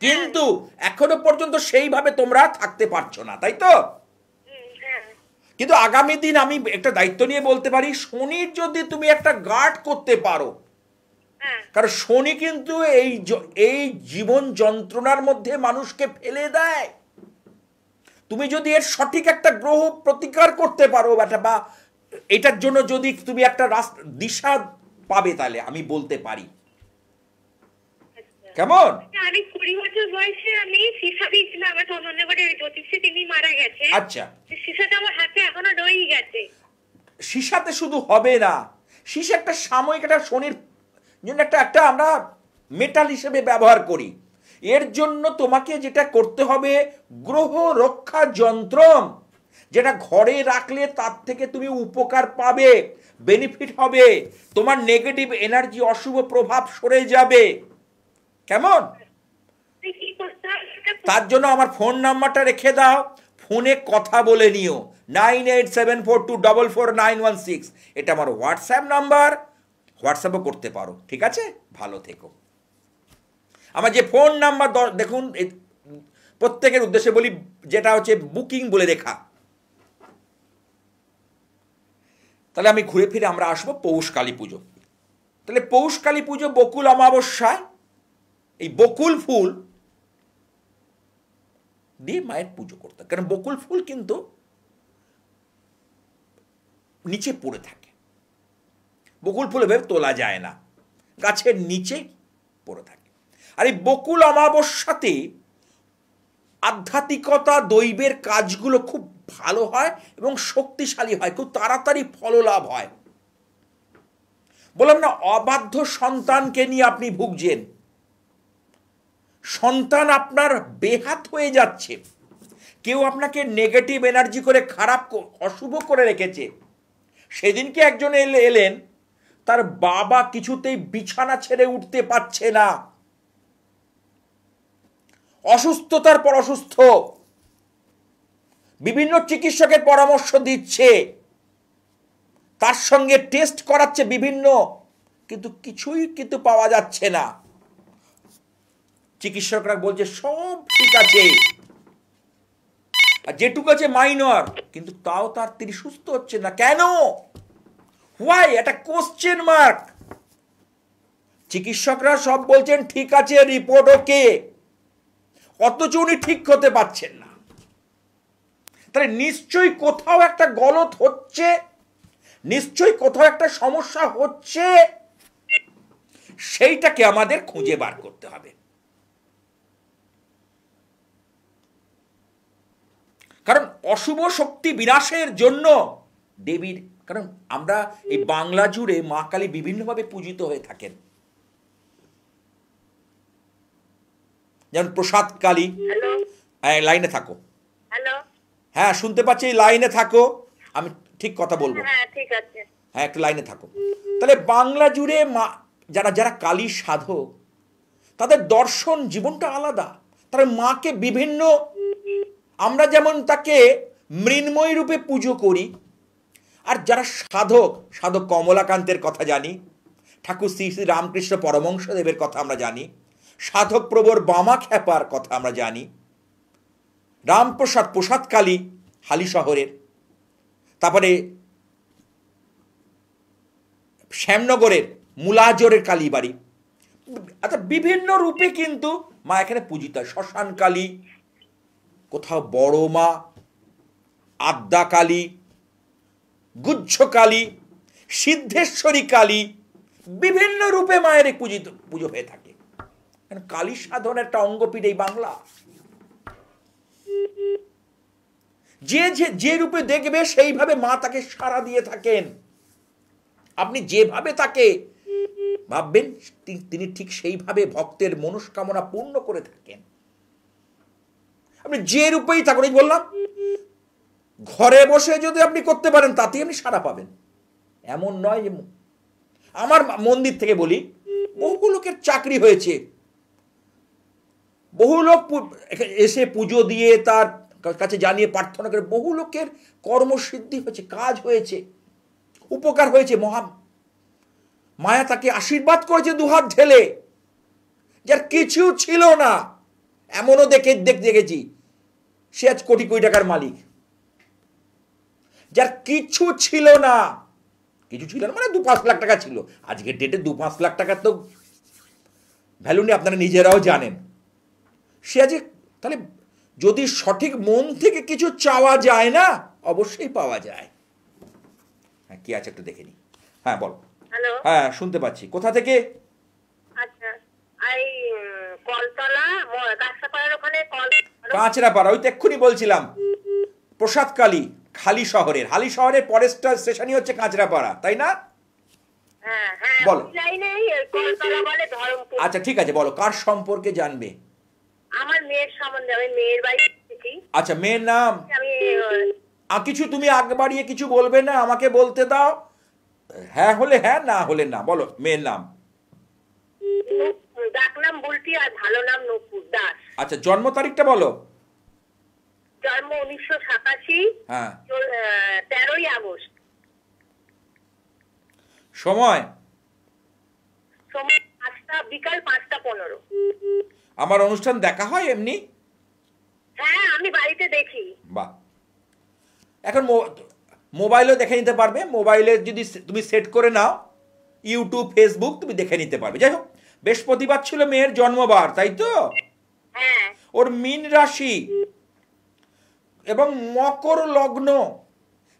কিন্তু এখনো পর্যন্ত সেইভাবে তোমরা থাকতে পারছো না, তাই তো? কিন্তু আগামী দিন আমি একটা দায়িত্ব নিয়ে বলতে পারি, শনির যদি তুমি একটা গার্ড করতে পারো, কারণ শনি কিন্তু এই জীবন যন্ত্রণার মধ্যে মানুষকে ফেলে দেয়। তুমি যদি এর সঠিক একটা গ্রহ প্রতিকার করতে পারো, বা এটার জন্য যদি তুমি একটা দিশা পাবে, তাহলে আমি বলতে পারি। কেমন? আমি 20 বছর বয়সে আমি সীসা দিয়েছিলাম, আমার ধননগরে জ্যোতিষী, তিনি মারা গেছে। আচ্ছা, সীসাটা আমার হাতে এখনো রয়েই গেছে। সীসাতে শুধু হবে না, সীসা একটা সাময়িক একটা শনির জন্য একটা আমরা মেটাল হিসেবে ব্যবহার করি। এর জন্য তোমাকে যেটা করতে হবে, গ্রহ রক্ষা যন্ত্র, যেটা ঘরে রাখলে তার থেকে তুমি উপকার পাবে, বেনিফিট হবে, তোমার নেগেটিভ এনার্জি, অশুভ প্রভাব সরে যাবে। কেমন? তার জন্য আমার ফোন নাম্বারটা রেখে দাও, ফোনে কথা বলে নিও, 9874244916। এটা আমার হোয়াটসঅ্যাপ নাম্বার, হোয়াটসঅ্যাপও করতে পারো। ঠিক আছে, ভালো থেকো। আমার যে ফোন নাম্বার দেখুন, প্রত্যেকের উদ্দেশ্যে বলি, যেটা হচ্ছে বুকিং বলে রেখা। তাহলে আমি ঘুরে ফিরে আমরা আসবো পৌষ কালী পুজো। তাহলে পৌষ কালী পুজো বকুল অমাবস্যায় এই বকুল ফুল দিয়ে মায়ের পুজো করতে, কারণ বকুল ফুল কিন্তু নিচে পড়ে থাকে, বকুল ফুল এভাবে তোলা যায় না, গাছের নিচে পড়ে থাকে। আর এই বকুল অমাবস্যাতে আধ্যাত্মিকতা, দৈবের কাজগুলো খুব ভালো হয় এবং শক্তিশালী হয়, খুব তাড়াতাড়ি ফললাভ হয়। বললাম না, অবাধ্য সন্তানকে নিয়ে আপনি ভুগছেন, সন্তান আপনার বেহাত হয়ে যাচ্ছে, কেউ আপনাকে নেগেটিভ এনার্জি করে খারাপ অশুভ করে রেখেছে। সেদিনকে একজন এলেন, তার বাবা কিছুতেই বিছানা ছেড়ে উঠতে পারছে না, অসুস্থতার পর অসুস্থ, বিভিন্ন চিকিৎসকের পরামর্শ দিচ্ছে, তার সঙ্গে টেস্ট করাচ্ছে বিভিন্ন, কিন্তু কিছুই কিন্তু পাওয়া যাচ্ছে না। চিকিৎসকরা বলছে সব ঠিক আছে, আর যেটুকু আছে মাইনর, কিন্তু তাও তিনি সুস্থ হচ্ছে না। কেন? হোয়াই? একটা কোশ্চেন মার্ক। চিকিৎসকরা সব বলছেন ঠিক আছে, রিপোর্ট ওকে, অথচ উনি ঠিক হতে পারছেন না। তাহলে নিশ্চয়ই কোথাও একটা গলত হচ্ছে, নিশ্চয়ই কোথাও একটা সমস্যা হচ্ছে, সেইটাকে আমাদের খুঁজে বার করতে হবে। কারণ অশুভ শক্তি বিনাশের জন্য দেবীর, কারণ আমরা এই বাংলা জুড়ে মা কালী বিভিন্নভাবে পূজিত হয়ে থাকেন। যেমন প্রসাদ কালী। লাইনে থাকো। হ্যাঁ শুনতে পাচ্ছি, লাইনে থাকো, আমি ঠিক কথা বলবো। হ্যাঁ একটু লাইনে থাকো। তাহলে বাংলা জুড়ে মা যারা যারা কালীর সাধক, তাদের দর্শন জীবনটা আলাদা। তারা মাকে বিভিন্ন, আমরা যেমন তাকে মৃন্ময়ী রূপে পুজো করি, আর যারা সাধক, সাধক কমলাকান্তের কথা জানি, ঠাকুর শ্রী শ্রী রামকৃষ্ণ পরমহংসদেবের কথা আমরা জানি, সাধক প্রবর বামা খ্যাপার কথা আমরা জানি, রামপ্রসাদ প্রসাদ কালী হালি শহরের, তারপরে শ্যামনগরের মুলাজরের কালীবাড়ি, আচ্ছা বিভিন্ন রূপে কিন্তু মা এখানে পূজিত হয়। শ্মশান কালী, কোথাও বড় মা, আদ্যা কালী, গুজ্জ কালী, সিদ্ধেশ্বরী কালী, বিভিন্ন রূপে মায়ের পুজো হয়ে থাকে। কালী সাধনের একটা অঙ্গপীঠ এই বাংলা। যে যে রূপে দেখবে সেইভাবে মা তাকে সাড়া দিয়ে থাকেন। আপনি যেভাবে তাকে ভাববেন তিনি ঠিক সেইভাবে ভক্তের মনস্কামনা পূর্ণ করে থাকেন। আপনি যে রূপেই থাকুন, এই বললাম ঘরে বসে যদি আপনি করতে পারেন তাতেই আপনি সাড়া পাবেন, এমন নয় যে। আমার মন্দির থেকে বলি, বহু লোকের চাকরি হয়েছে, বহু লোক এসে পুজো দিয়ে তার কাছে জানিয়ে প্রার্থনা করে বহু লোকের কর্মসিদ্ধি হয়েছে, কাজ হয়েছে, উপকার হয়েছে। মায়া তাকে আশীর্বাদ করেছে দুহাত ঢেলে। যার কিছু ছিল না, এমনও দেখেছি সে আজ কোটি কোটি টাকার মালিক। যার কিছু ছিল না, কিছু ছিল না মানে 2-5 লাখ টাকা ছিল, আজকের ডেটে 2-5 লাখ টাকার তো ভ্যালু নেই, আপনারা নিজেরাও জানেন। সে আজ, তাহলে যদি সঠিক মন থেকে কিছু চাওয়া যায় না, অবশ্যই পাওয়া যায়। হ্যাঁ কি আছে একটু দেখে নি। হ্যাঁ বল। হ্যালো। হ্যাঁ শুনতে পাচ্ছি। কোথা থেকে? আচ্ছা, এই কলতলা কাঁচরাপাড়ার ওখানে কাঁচরাপাড়া, ওই তো এক্ষুনি বলছিলাম প্রসাদ কালী হালি শহরের, হালি শহরের পরের স্টেশনই হচ্ছে কাঁচরাপাড়া, তাই না? হ্যাঁ হ্যাঁ বলো। লাইনে কলতলা বলে ধরমপুর। আচ্ছা ঠিক আছে, বলো কার সম্পর্কে জানবে? আমার মেয়ের সম্বন্ধে, আমি মেয়ের বাড়ি এসেছি। আচ্ছা মেয়ের নাম? আমি কিছু তুমি আগে বাড়িয়ে কিছু বলবে না, আমাকে বলতে দাও, হ্যাঁ হলে হ্যাঁ, না হলে না। বলো মেয়ের নাম। ডাক নাম বুলটি আর ভালো নাম নূপুর দাস। আচ্ছা জন্ম তারিখটা বলো। জন্ম 1987। হ্যাঁ 13ই আগস্ট। সময়? সময় বিকাল 5টা 15। আমার অনুষ্ঠান দেখা হয় এমনি? হ্যাঁ আমি বাড়িতে দেখি। বাহ, এখন মোবাইলেও দেখে নিতে পারবে। মোবাইলে যদি তুমি সেট করে নাও, ইউটিউব ফেসবুক তুমি দেখে নিতে পারবে। যাই হোক, বৃহস্পতিবার ছিল মেয়ের জন্মবার, তাই তো? হ্যাঁ। ওর মীন রাশি এবং মকর লগ্ন।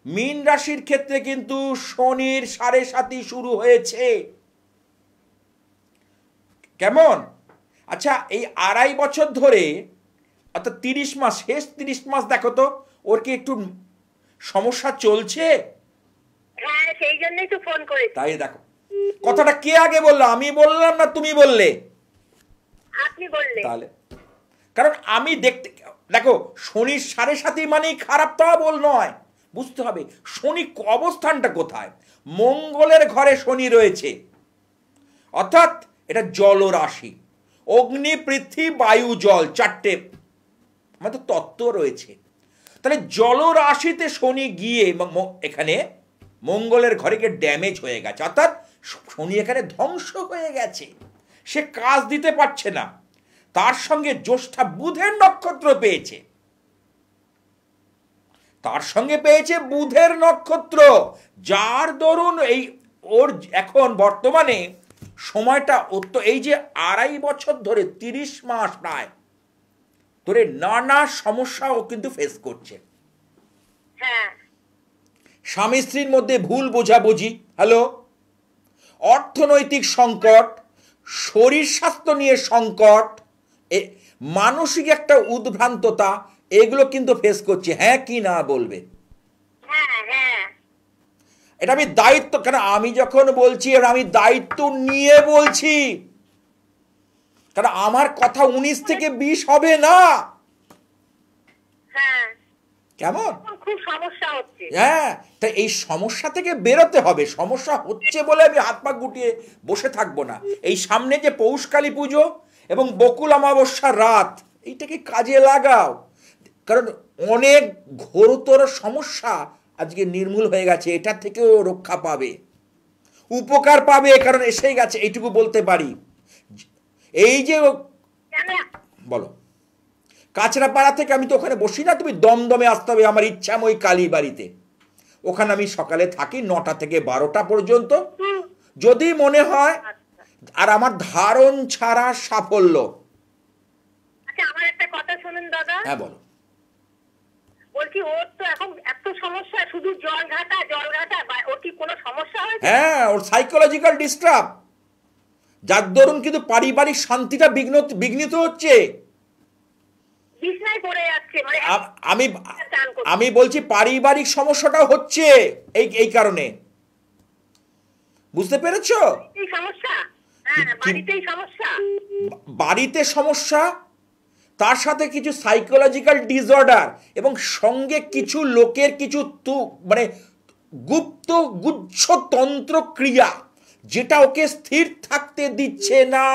মীন রাশির ক্ষেত্রে কিন্তু শনির 7.5 শুরু হয়েছে। কেমন? আচ্ছা এই 2.5 বছর ধরে, অর্থাৎ 30 মাস, শেষ 30 মাস দেখো তো ওর কি একটু সমস্যা চলছে? হ্যাঁ সেই জন্যই তো ফোন করেছি। তাই দেখো, কথাটা কে আগে বললো, আমি বললাম না তুমি বললে? আপনি বললেন। তাহলে কারণ আমি দেখতে, দেখো শনির 7.5 মানেই খারাপ তা বল নয়, বুঝতে হবে শনি অবস্থানটা কোথায়। মঙ্গলের ঘরে শনি রয়েছে, অর্থাৎ এটা জল রাশি, অগ্নি পৃথিবী বায়ু জল 4টে আমাদের তত্ত্ব রয়েছে। তাহলে জল রাশিতে শনি গিয়ে এখানে মঙ্গলের ঘরে গিয়ে ড্যামেজ হয়ে গেছে, অর্থাৎ শনি এখানে ধ্বংস হয়ে গেছে, সে কাজ দিতে পারছে না। তার সঙ্গে জ্যৈষ্ঠা বুধের নক্ষত্র পেয়েছে, তার সঙ্গে পেয়েছে বুধের নক্ষত্র, যার দরুন এই ওর এখন বর্তমানে সময়টা এই যে 2.5 বছর ধরে 30 মাস প্রায় ধরে নানা সমস্যা ও কিন্তু ফেস করছে। হ্যাঁ স্বামী স্ত্রীর মধ্যে ভুল বোঝাবুঝি, হ্যালো, অর্থনৈতিক সংকট, শরীর স্বাস্থ্য নিয়ে সংকট, মানসিক একটা উদ্ভ্রান্ততা, এগুলো কিন্তু ফেস করছে। হ্যাঁ কি না বলবে? হ্যাঁ হ্যাঁ এটা আমি দায়িত্ব, কেন আমি যখন বলছি আমি দায়িত্ব নিয়ে বলছি, কারণ আমার কথা 19 থেকে 20 হবে না। হ্যাঁ কেমন? খুব সমস্যা হচ্ছে। হ্যাঁ, তাই এই সমস্যা থেকে বেরোতে হবে। সমস্যা হচ্ছে বলে আমি হাত পা গুটিয়ে বসে থাকবো না। এই সামনে যে পৌষকালী পুজো এবং বকুল অমাবস্যার রাত, এইটাকে কাজে লাগাও, কারণ অনেক ঘোরতর সমস্যা আজকে নির্মূল হয়ে গেছে। এটা থেকেও রক্ষা পাবে, উপকার পাবে, কারণ এসেই গেছে, এইটুকু বলতে পারি। এই যে বলো, কাঁচরাপাড়া থেকে আমি তো ওখানে বসি না, তুমি দমদমে আসতে হবে আমার ইচ্ছাময় কালী বাড়িতে। ওখানে আমি সকালে থাকি 9টা থেকে 12টা পর্যন্ত, যদি মনে হয়। আর আমার ধারণ ছাড়া সাফল্য। আচ্ছা আমার একটা কথা শুনুন দাদা। হ্যাঁ বলো। বলছি ওর তো এখন এত সমস্যা, শুধু জল ঘাটা, ওর কি কোনো সমস্যা হয়েছে? হ্যাঁ, ওর সাইকোলজিক্যাল ডিস্টার্ব, যার দরুন কিন্তু পারিবারিক শান্তিটা বিঘ্নিত হচ্ছে। বিছনায় পড়ে যাচ্ছে, মানে আমি বলছি পারিবারিক সমস্যাটা হচ্ছে এই কারণে, বুঝতে পেরেছো? এই সমস্যা, হ্যাঁ বাড়িতেই সমস্যা, বাড়িতে সমস্যা, তার সাথে কিছু সাইকোলজিক্যাল ডিসঅর্ডার, এবং সঙ্গে কিছু লোকের কিছু মানে গুপ্ত গুচ্ছতন্ত্র ক্রিয়া, যেটা ওকে স্থির থাকতে দিচ্ছে না।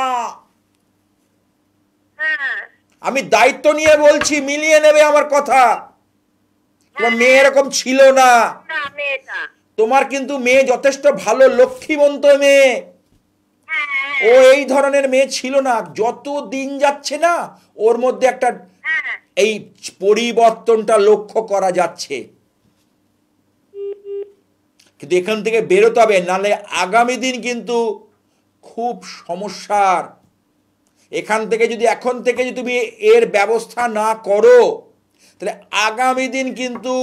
হ্যাঁ আমি দায়িত্ব নিয়ে বলছি, মিলিয়ে নেবে আমার কথা। তোমার মেয়ে এরকম ছিল না, তোমার কিন্তু মেয়ে যথেষ্ট ভালো লক্ষ্মীবন্ত মেয়ে, ও এই ধরনের মেয়ে ছিল না। যত দিন যাচ্ছে না ওর মধ্যে একটা এই পরিবর্তনটা লক্ষ্য করা যাচ্ছে, কিন্তু এখান থেকে বেরোতে হবে, নাহলে আগামী দিন কিন্তু খুব সমস্যার। এখান থেকে যদি এখন থেকে যদি তুমি এর ব্যবস্থা না করো, তাহলে আগামী দিন কিন্তু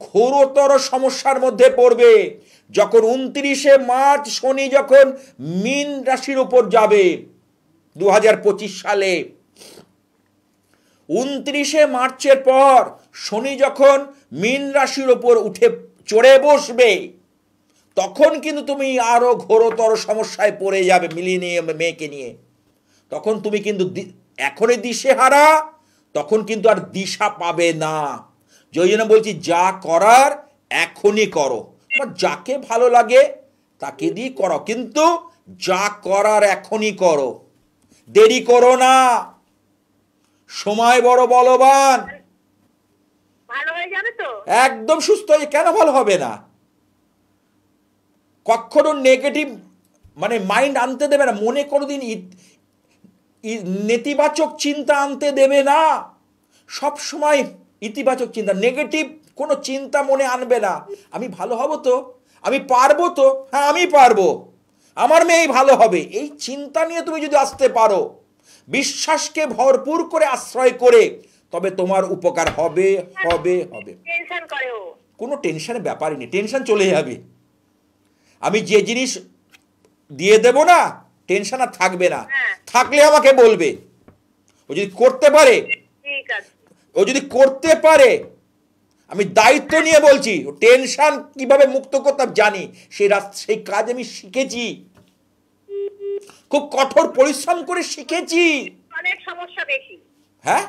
ঘোরতর সমস্যার মধ্যে পড়বে। যখন 29শে মার্চ শনি যখন মীন রাশির উপর যাবে 2025 সালে, 29শে মার্চের পর শনি যখন মীন রাশির উপর উঠে চড়ে বসবে, তখন কিন্তু তুমি আরো ঘোরতর সমস্যায় পড়ে যাবে মিলিয়ে মেয়েকে নিয়ে। তখন তুমি কিন্তু এখনই দিশেহারা, তখন কিন্তু আর দিশা পাবে না। ওই জন্য বলছি, যা করার এখনই করো। তোমার যাকে ভালো লাগে তাকে দিয়ে করো, কিন্তু যা করার এখনই করো, দেরি করো না। সময় বড় বলবান। ভালো হয়ে যাবে তো? একদম সুস্থ হয়ে, কেন ভালো হবে না? কখনো নেগেটিভ মানে মাইন্ড আনতে দেবে না, মনে কোনোদিন নেতিবাচক চিন্তা আনতে দেবে না। সব সময় ইতিবাচক চিন্তা, নেগেটিভ কোনো চিন্তা মনে আনবে না। আমি ভালো হব তো, আমি পারবো তো, হ্যাঁ আমি পারবো, আমার মেয়েই ভালো হবে, এই চিন্তা নিয়ে তুমি যদি আসতে পারো, বিশ্বাসকে ভরপুর করে আশ্রয় করে, তবে তোমার উপকার হবে হবে হবে। টেনশন করে ও? কোনো টেনশনের ব্যাপারই নেই, টেনশন চলে যাবে। আমি যে জিনিস দিয়ে দেব না, টেনশন আর থাকবে না। থাকলে আমাকে বলবে। ও যদি করতে পারে, ঠিক আছে, ও যদি করতে পারে, আমি দায়িত্ব নিয়ে বলছি, টেনশন কিভাবে মুক্ত করতে জানি, সেই কাজ আমি শিখেছি, খুব কঠোর পরিশ্রম করে শিখেছি। অনেক সমস্যা বেশি। হ্যাঁ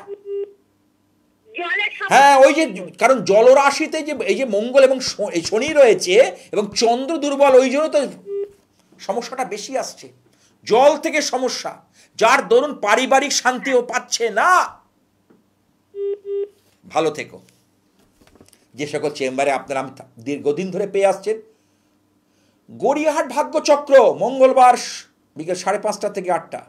হ্যাঁ, ওই যে কারণ জলরাশিতে যে এই যে মঙ্গল এবং শনি রয়েছে এবং চন্দ্র দুর্বল, ওই জন্য তো সমস্যাটা বেশি আসছে। জল থেকে সমস্যা, যার দরুন পারিবারিক শান্তিও পাচ্ছে না। ভালো থেকো। যে সকল চেম্বারে আপনারা দীর্ঘদিন ধরে পেয়ে আসছেন, গড়িয়াহাট ভাগ্যচক্র মঙ্গলবার বিকেল 5:30 থেকে 8টা,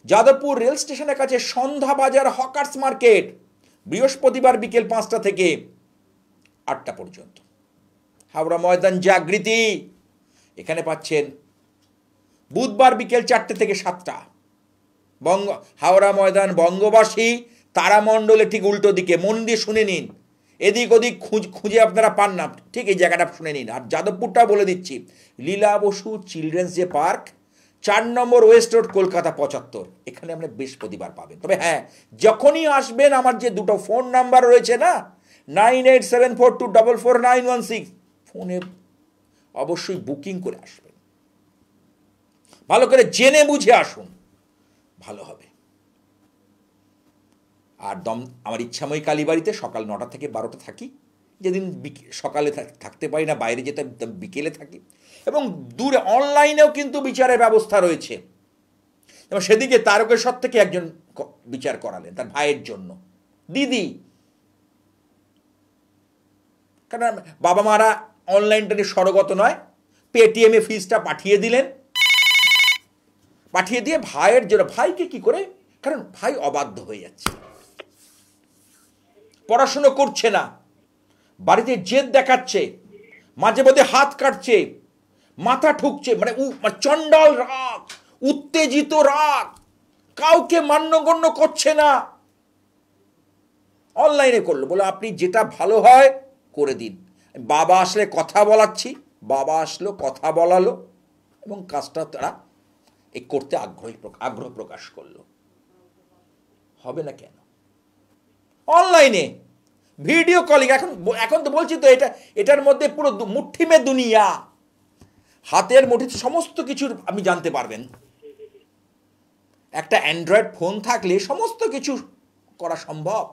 যাদবপুর রেল স্টেশনের কাছে সন্ধ্যা বাজার হকার্স মার্কেট বৃহস্পতিবার বিকেল 5টা থেকে 8টা পর্যন্ত, হাওড়া ময়দান জাগৃতি এখানে পাচ্ছেন বুধবার বিকেল 4টে থেকে 7টা, হাওড়া ময়দান বঙ্গবাসী তারামণ্ডলে ঠিক উল্টো দিকে, মন দিয়ে শুনে নিন, এদিক ওদিক খুঁজে আপনারা পান না, ঠিক এই জায়গাটা শুনে নিন। আর যাদবপুরটা বলে দিচ্ছি, লীলা বসু চিলড্রেন্স যে পার্ক, 4 নম্বর ওয়েস্ট রোড, কলকাতা 75, এখানে আপনি বৃহস্পতিবার পাবেন। তবে হ্যাঁ, যখনই আসবেন আমার যে দুটো ফোন নাম্বার রয়েছে না, 9874244916, ফোনে অবশ্যই বুকিং করে আসবেন, ভালো করে জেনে বুঝে আসুন, ভালো হবে। আর আমার ইচ্ছাময়ী কালীবাড়িতে সকাল 9টা থেকে 12টা থাকি, যেদিন সকালে থাকতে পারি না, বাইরে যেতে বিকেলে থাকি। এবং দূরে অনলাইনেও কিন্তু বিচারের ব্যবস্থা রয়েছে। এবং সেদিকে তারকেশ্বর থেকে একজন বিচার করালেন তার ভাইয়ের জন্য, দিদি, কারণ বাবা মারা অনলাইনটা নিয়ে সরগত নয়, পেটিএমে ফিজটা পাঠিয়ে দিলেন, পাঠিয়ে দিয়ে ভাইয়ের জন্য, ভাইকে কি করে, কারণ ভাই অবাধ্য হয়ে যাচ্ছে, পড়াশুনো করছে না, বাড়িতে জেদ দেখাচ্ছে, মাঝে মধ্যে হাত কাটছে, মাথা ঠুকছে, মানে চণ্ডাল রাগ, উত্তেজিত রাগ, কাউকে মান্যগণ্য করছে না। অনলাইনে করলো, বলে আপনি যেটা ভালো হয় করে দিন। বাবা আসলে কথা বলাচ্ছি, বাবা আসলো, কথা বলালো, এবং কাজটা তারা এই করতে আগ্রহ প্রকাশ করলো। হবে না কেন? অনলাইনে ভিডিও কলিং, এখন তো বলছি তো, এটার মধ্যে পুরো মুঠি মে দুনিয়া, হাতের মুঠিতে সমস্ত কিছুর আপনি জানতে পারবেন। একটা অ্যান্ড্রয়েড ফোন থাকলে সমস্ত কিছু করা সম্ভব।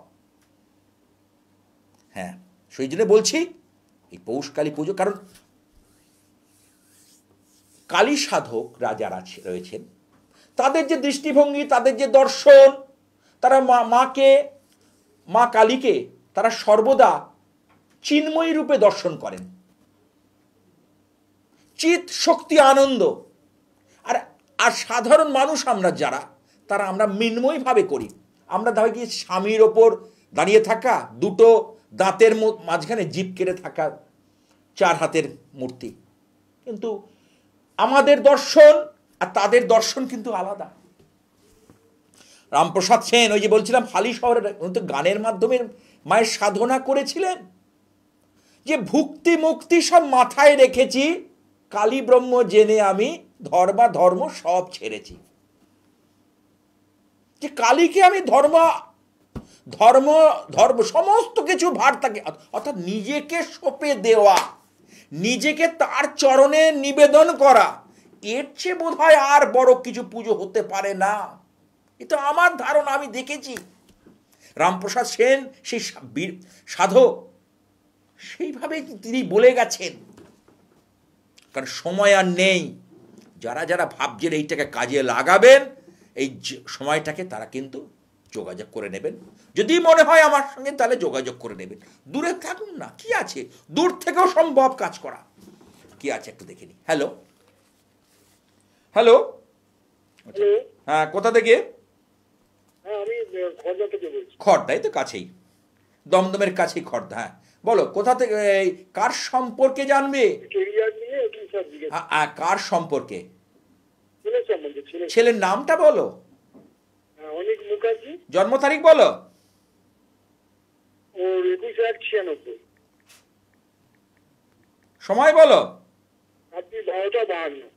হ্যাঁ, সেই জন্য বলছি এই পৌষ কালী পুজো, কারণ কালী সাধকরা যারা রয়েছেন, তাদের যে দৃষ্টিভঙ্গি, তাদের যে দর্শন, তারা মা কালীকে তারা সর্বদা চিন্ময়ী রূপে দর্শন করেন, চিৎ শক্তি আনন্দ। আর সাধারণ মানুষ আমরা যারা, তারা আমরা মৃন্ময়ী ভাবে করি। আমরা দেখি স্বামীর ওপর দাঁড়িয়ে থাকা, দুটো দাঁতের মাঝখানে জিভ কেটে থাকা 4 হাতের মূর্তি, কিন্তু আমাদের দর্শন আর তাদের দর্শন কিন্তু আলাদা। রামপ্রসাদ সেন, ওই যে বলছিলাম হালি শহরের, উনি তো গানের মাধ্যমে মায়ের সাধনা করেছিলেন, যে ভুক্তি মুক্তি সব মাথায় রেখেছি, কালী ব্রহ্ম জেনে আমি ধর্ম সব ছেড়েছি। যে কালীকে আমি ধর্ম সমস্ত কিছু ভার থাকে, অর্থাৎ নিজেকে সঁপে দেওয়া, নিজেকে তার চরণে নিবেদন করা, এর চেয়ে বোধ হয় আর বড় কিছু পুজো হতে পারে না। এটা আমার ধারণা, আমি দেখেছি। রামপ্রসাদ সেন সেই সাধক, সেইভাবে তিনি বলে গেছেন। কারণ সময় আর নেই। যারা ভাবছেন এইটাকে কাজে লাগাবেন, এই সময়টাকে তারা কিন্তু যোগাযোগ করে নেবেন। যদি মনে হয় আমার সঙ্গে, তাহলে যোগাযোগ করে নেবেন। দূরে থাকুন না, কি আছে, দূর থেকেও সম্ভব কাজ করা। কি আছে একটু দেখে নি। হ্যালো, হ্যাঁ, কোথা থেকে? খড়দাই তো, কাছেই, দমদমের কাছেই খড়দা। হ্যাঁ, বলো, কোথা থেকে, কার সম্পর্কে জানবে? কার সম্পর্কে? ছেলের নামটা বলো, জন্ম তারিখ বলো। 21/96। সময় বলো। 12:52।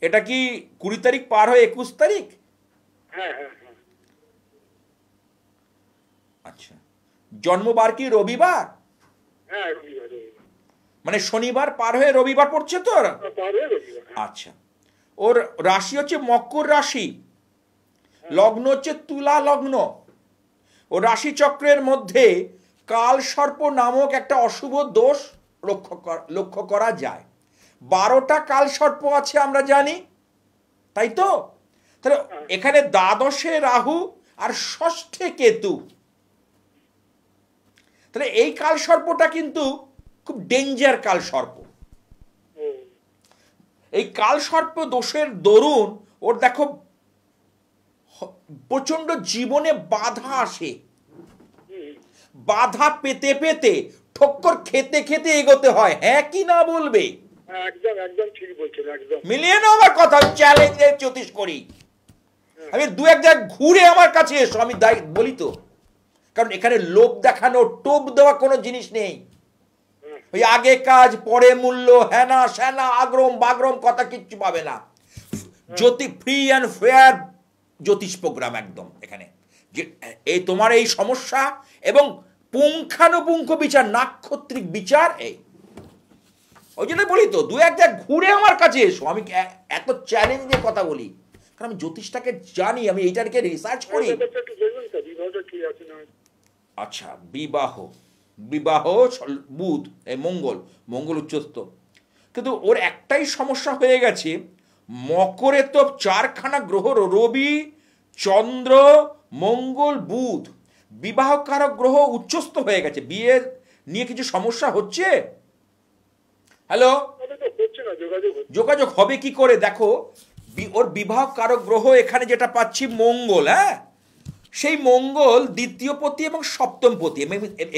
এটা কি 20 তারিখ পার হয়ে 21 তারিখ? হ্যাঁ। আচ্ছা, জন্মবার কি রবিবার? হ্যাঁ, রবিবার। মানে শনিবার পার হয়ে রবিবার পড়ছে তো? আচ্ছা, ওর রাশি হচ্ছে মকর রাশি, লগ্ন হচ্ছে তুলা লগ্ন। ও রাশি চক্রের মধ্যে কাল সর্প নামক একটা অশুভ দোষ লক্ষ্য করা যায়। 12টা কাল সর্প আছে আমরা জানি, তাই তো? তাহলে এখানে দ্বাদশে রাহু আর ষষ্ঠে কেতু। তাহলে এই কাল সর্পটা কিন্তু খুব ডেঞ্জার কাল সর্প। এই কাল সর্প দোষের দরুন ওর দেখো প্রচন্ড জীবনে বাধা আসে, বাধা পেতে পেতে ঠক্কর খেতে খেতে এগোতে হয়। হ্যাঁ কি না বলবে? একদম ঠিক বলছেন, একদম মিলিয়ে নাও আমার কথা, চ্যালেঞ্জের জ্যোতিষ করি। আমি 2-1 জায়গায় ঘুরে আমার কাছে এসো, আমি বলি তো, কারণ এখানে লোভ দেখানো, টোপ দেওয়া কোনো জিনিস নেই। ওই আগে কাজ পরে মূল্য, হ্যানা স্যানা আগ্রম বাগ্রম কথা কিচ্ছু পাবে না। Free and fair Jyotish programme একদম এখানে। যে এই তোমার এই সমস্যা এবং পুঙ্খানুপুঙ্খ বিচার, নাক্ষত্রিক বিচার, এই ওই জন্য বলি তো দু এক জায়গায় ঘুরে আমার কাছে এসো। আমি এত চ্যালেঞ্জ দিয়ে কথা বলি কারণ আমি জ্যোতিষটাকে জানি, আমি এইটাকে রিসার্চ করি। আচ্ছা, বিবাহ বুধ, এই মঙ্গল উচ্চস্থ, কিন্তু ওর একটাই সমস্যা হয়ে গেছে, মকরে তো 4খানা গ্রহ, রবি চন্দ্র মঙ্গল বুধ, বিবাহকারক গ্রহ উচ্চস্থ হয়ে গেছে। বিয়ে নিয়ে কিছু সমস্যা হচ্ছে। হ্যালো, যোগাযোগ হবে কি করে? দেখো ওর বিবাহকারক গ্রহ এখানে যেটা পাচ্ছি মঙ্গল, হ্যাঁ, সেই মঙ্গল দ্বিতীয় পতি এবং সপ্তম পতি।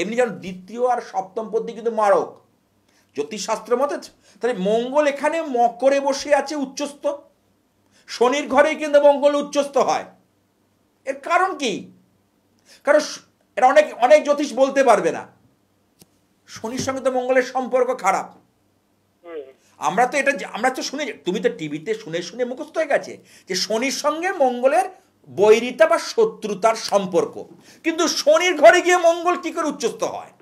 এমনি যেন দ্বিতীয় আর সপ্তম পতি কিন্তু মারক জ্যোতিষশাস্ত্র মতে। তাহলে মঙ্গল এখানে মকরে বসে আছে উচ্চস্থ, শনির ঘরেই কিন্তু মঙ্গল উচ্চস্থ হয়। এর কারণ কি? কারণ এটা অনেক জ্যোতিষ বলতে পারবে না, শনির সঙ্গে তো মঙ্গলের সম্পর্ক খারাপ। আমরা তো শুনে, তুমি তো টিভিতে শুনে মুখস্থ হয়ে গেছে যে শনির সঙ্গে মঙ্গলের বৈরিতা বা শত্রুতার সম্পর্ক। কিন্তু শনির ঘরে গিয়ে মঙ্গল কি করে উচ্চস্থ হয়?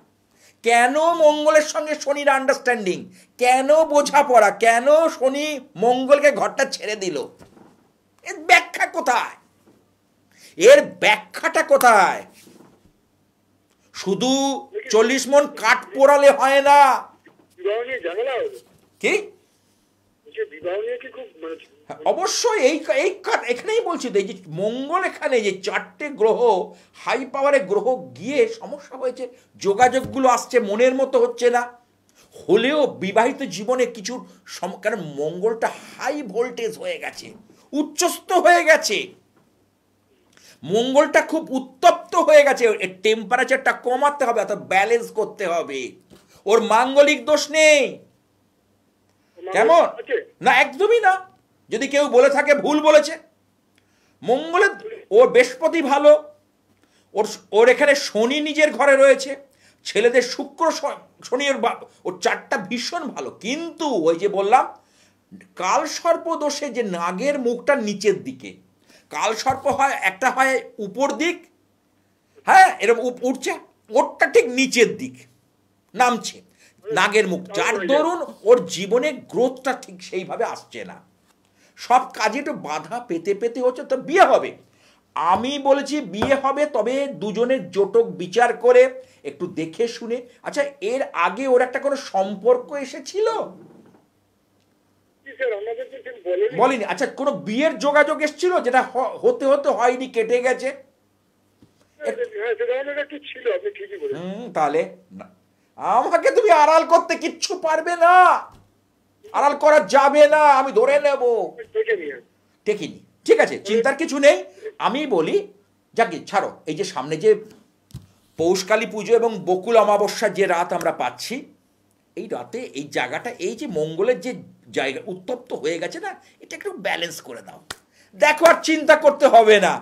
কেন মঙ্গলের সঙ্গে শনির আন্ডারস্ট্যান্ডিং, কেন বোঝাপড়া, কেন শনি মঙ্গলকে ঘরটা ছেড়ে দিল? এর ব্যাখ্যা কোথায়? এর ব্যাখ্যাটা কোথায়? শুধু 40 মণ কাঠ পোড়ালে হয় না। কি অবশ্যই এখানেই বলছি তো, এই যে মঙ্গল এখানে যে 4টে গ্রহ, হাই পাওয়ারের গ্রহ গিয়ে সমস্যা হয়েছে, যোগাযোগগুলো আসছে মনের মতো হচ্ছে না, হলেও বিবাহিত জীবনে কিছু কারণ মঙ্গলটা হাই ভোল্টেজ হয়ে গেছে, উচ্চস্থ হয়ে গেছে, মঙ্গলটা খুব উত্তপ্ত হয়ে গেছে। এর টেম্পারেচারটা কমাতে হবে, অর্থাৎ ব্যালেন্স করতে হবে। ওর মাঙ্গলিক দোষ নেই। কেমন না? একদমই না। যদি কেউ বলে থাকে ভুল বলেছে। মঙ্গলের ওর বৃহস্পতি ভালো, ওর এখানে শনি নিজের ঘরে রয়েছে, ছেলেদের শুক্র শনি ওর 4টা ভীষণ ভালো। কিন্তু ওই যে বললাম কাল সর্প দোষে যে নাগের মুখটা নিচের দিকে, কাল সর্প হয় একটা হয় উপর দিক, হ্যাঁ এরকম উঠছে, ওরটা ঠিক নিচের দিক নামছে নাগের মুখ, যার দরুন ওর জীবনে গ্রোথটা ঠিক সেইভাবে আসছে না, সব কাজে একটু বাধা পেতে পেতে হচ্ছে। তো বিয়ে হবে, আমি বলেছি বিয়ে হবে, তবে দুজনের জোটক বিচার করে একটু দেখে শুনে। আচ্ছা, এর আগে ওর একটা কোনো সম্পর্ক এসেছিল? বলিনি। আচ্ছা, কোনো বিয়ের যোগাযোগ এসেছিল যেটা হতে হয়নি, কেটে গেছে? তাহলে আমাকে তুমি আড়াল করতে কিচ্ছু পারবে না, আড়াল করা যাবে না, আমি ধরে নেব। টেকিনি, ঠিক আছে, চিন্তার কিছু নেই। আমি বলি যাকে ছাড়ো, এই যে সামনে যে পৌষকালী পুজো এবং বকুল অমাবস্যার যে রাত আমরা পাচ্ছি, এই রাতে এই জায়গাটা, এই যে মঙ্গলের যে জায়গা উত্তপ্ত হয়ে গেছে না, এটা একটু ব্যালেন্স করে দাও। দেখো, আর চিন্তা করতে হবে না,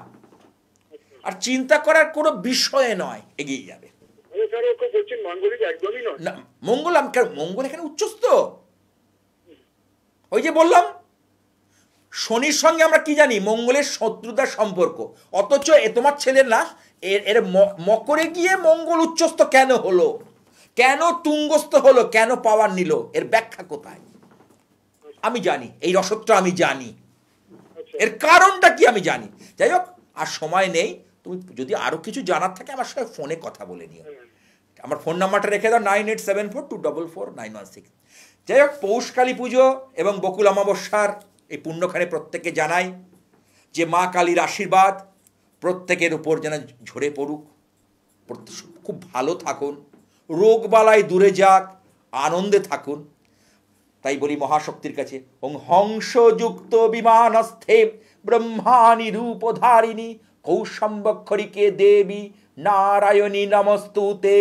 আর চিন্তা করার কোনো বিষয় নয়, এগিয়ে যাবে। মঙ্গল এখানে উচ্চস্থ। ওই যে বললাম শনির সঙ্গে আমরা কি জানি, মঙ্গলের শত্রুতার সম্পর্ক, অথচ এ তোমার ছেলের না, এর মকরে গিয়ে মঙ্গল উচ্চস্থ কেন হলো, কেন তুঙ্গস্থ হলো, কেন পাওয়ার নিল, এর ব্যাখ্যা কোথায় আমি জানি, এই রসদটা আমি জানি, এর কারণটা কি আমি জানি। যাই হোক, আর সময় নেই, তুমি যদি আরো কিছু জানার থাকে আমার সঙ্গে ফোনে কথা বলে নিও। আমার ফোন নাম্বারটা রেখে দাও 9874244916। যাই হোক, পৌষকালী পুজো এবং বকুল অমাবস্যার এই পুণ্যখানে প্রত্যেকে জানাই যে মা কালীর আশীর্বাদ প্রত্যেকের উপর যেন ঝরে পড়ুক, খুব ভালো থাকুন, রোগবালাই দূরে যাক, আনন্দে থাকুন। তাই বলি মহাশক্তির কাছে, ওং হংসযুক্ত বিমানস্থে ব্রহ্মাণী রূপধারিণী কৌশম্বক্ষরিকে দেবী নারায়ণী নমস্তুতে।